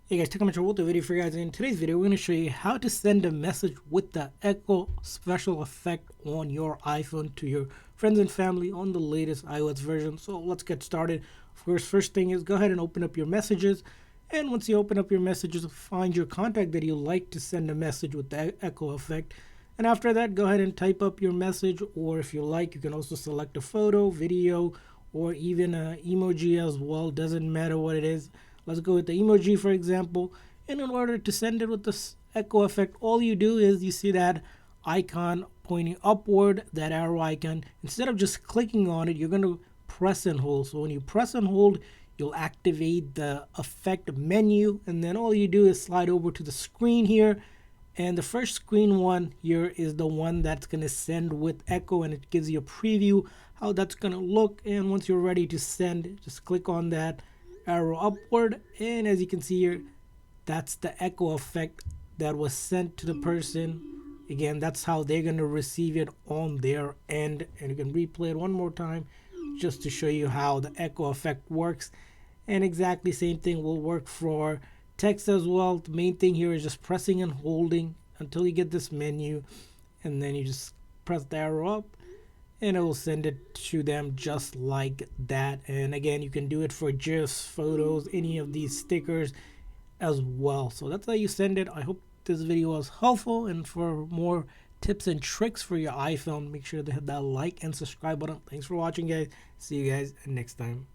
Hey guys, Tech with the video for you guys. In today's video, we're going to show you how to send a message with the Echo special effect on your iPhone to your friends and family on the latest iOS version. So let's get started. First thing is go ahead and open up your messages. And once you open up your messages, find your contact that you like to send a message with the Echo effect. And after that, go ahead and type up your message, or if you like, you can also select a photo, video, or even an emoji as well. Doesn't matter what it is. Let's go with the emoji, for example. And in order to send it with this echo effect, all you do is you see that icon pointing upward, that arrow icon. Instead of just clicking on it, you're going to press and hold. So when you press and hold, you'll activate the effect menu. And then all you do is slide over to the screen here. And the first screen one here is the one that's going to send with echo, and it gives you a preview how that's going to look. And once you're ready to send, just click on that arrow upward, and as you can see here, that's the echo effect that was sent to the person. Again, that's how they're going to receive it on their end. And you can replay it one more time just to show you how the echo effect works. And exactly same thing will work for text as well. The main thing here is just pressing and holding until you get this menu, and then you just press the arrow up and it will send it to them just like that. And again, you can do it for GIFs, photos, any of these stickers as well. So that's how you send it. I hope this video was helpful, and for more tips and tricks for your iPhone, make sure to hit that like and subscribe button. Thanks for watching, guys. See you guys next time.